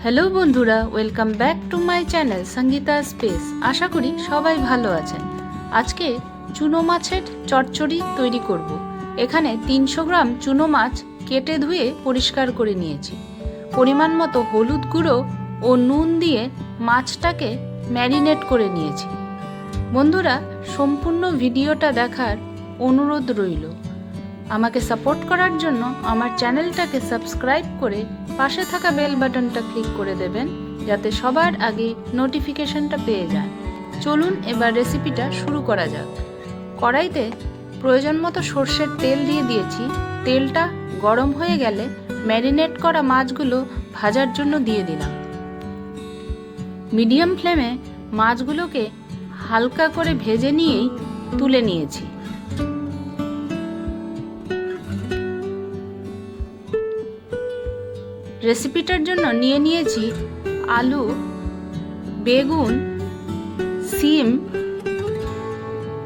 Hello বন্ধুরা, welcome back to my channel Sangeeta space. আশা করি সবাই ভালো আছেন। আজকে চুনো মাছের চচ্চড়ি তৈরি করব। এখানে 300 গ্রাম চুনো মাছ কেটে ধুয়ে পরিষ্কার করে নিয়েছি। পরিমাণ মতো হলুদ গুঁড়ো ও নুন দিয়ে মাছটাকে ম্যারিনেট করে নিয়েছি। বন্ধুরা, সম্পূর্ণ ভিডিওটা দেখার অনুরোধ রইল। আমাকে সাপোর্ট করার জন্য আমার চ্যানেলটাকে সাবস্ক্রাইব করে পাশে থাকা বেল বাটনটা ক্লিক করে দেবেন, যাতে সবার আগে নোটিফিকেশনটা পেয়ে যান। চলুন এবার রেসিপিটা শুরু করা যাক। কড়াইতে প্রয়োজন মতো সর্ষের তেল দিয়ে দিয়েছি। তেলটা গরম হয়ে গেলে ম্যারিনেট করা মাছগুলো ভাজার জন্য দিয়ে দিলাম। মিডিয়াম ফ্লেমে মাছগুলোকে হালকা করে ভেজে নিয়েই তুলে নিয়েছি। রেসিপিটার জন্য নিয়ে নিয়েছি আলু, বেগুন, সিম,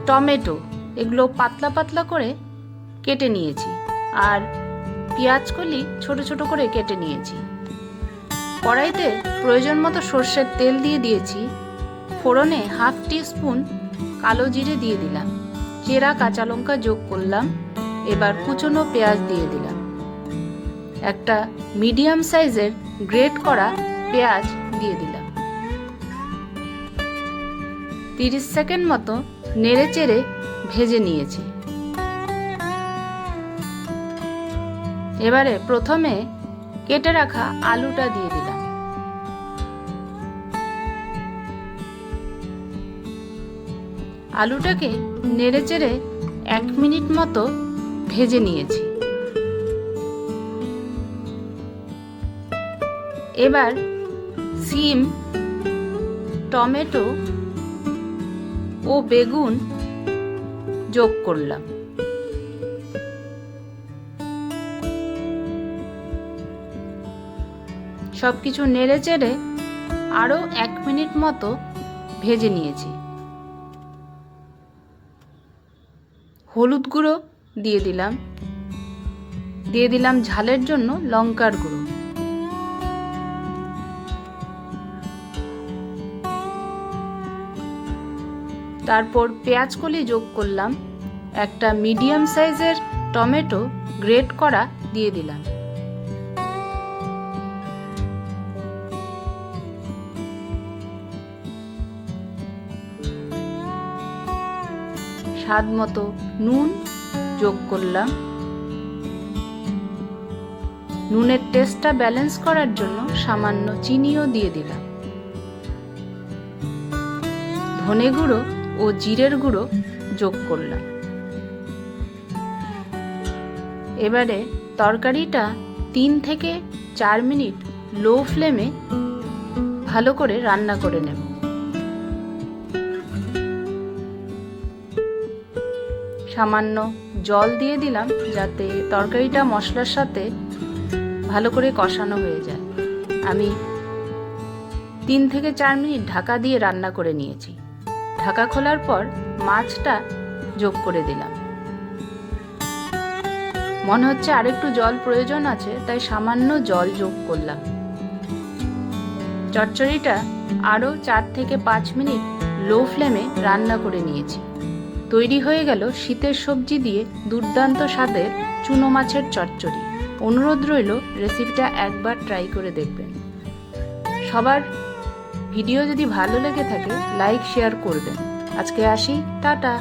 টমেটো। এগুলো পাতলা পাতলা করে কেটে নিয়েছি, আর পেঁয়াজকলি ছোট ছোট করে কেটে নিয়েছি। কড়াইতে প্রয়োজন মতো সর্ষের তেল দিয়ে দিয়েছি। ফোড়নে 1/2 টিস্পুন কালো জিরে দিয়ে দিলাম। চেরা কাঁচা লঙ্কা যোগ করলাম। এবার কুচনো পেঁয়াজ দিয়ে দিলাম। একটা মিডিয়াম সাইজের গ্রেট করা পেঁয়াজ দিয়ে দিলাম। 30 সেকেন্ড মতো নেড়ে চেড়ে ভেজে নিয়েছি। এবারে প্রথমে কেটে রাখা আলুটা দিয়ে দিলাম। আলুটাকে নেড়ে চেড়ে 1 মিনিট মতো ভেজে নিয়েছি। এবার সিম, টমেটো ও বেগুন যোগ করলাম। সবকিছু নেড়ে চেড়ে আরও 1 মিনিট মতো ভেজে নিয়েছি। হলুদ গুঁড়ো দিয়ে দিলাম ঝালের জন্য লঙ্কার গুঁড়ো। তারপর পেঁয়াজকলি যোগ করলাম। একটা মিডিয়াম সাইজের টমেটো গ্রেট করা দিয়ে দিলাম। স্বাদ মতো নুন যোগ করলাম। নুনের টেস্টটা ব্যালেন্স করার জন্য সামান্য চিনিও দিয়ে দিলাম। ধনে গুঁড়ো ও জিরের গুঁড়ো যোগ করলাম। এবারে তরকারিটা 3 থেকে 4 মিনিট লো ফ্লেমে ভালো করে রান্না করে নেব। সামান্য জল দিয়ে দিলাম, যাতে তরকারিটা মশলার সাথে ভালো করে কষানো হয়ে যায়। আমি 3 থেকে 4 মিনিট ঢাকা দিয়ে রান্না করে নিয়েছি। ঢাকা খোলার পর মাছটা যোগ করে দিলাম। মনে হচ্ছে আরেকটু জল প্রয়োজন আছে, তাই সামান্য জল যোগ করলাম। চচ্চড়িটা আরও 4 থেকে 5 মিনিট লো ফ্লেমে রান্না করে নিয়েছি। তৈরি হয়ে গেল শীতের সবজি দিয়ে দুর্দান্ত স্বাদের চুনো মাছের চচ্চড়ি। অনুরোধ রইল রেসিপিটা একবার ট্রাই করে দেখবেন। সবার ভিডিও যদি ভালো লেগে থাকে লাইক শেয়ার করবেন। আজকে আসি, টাটা।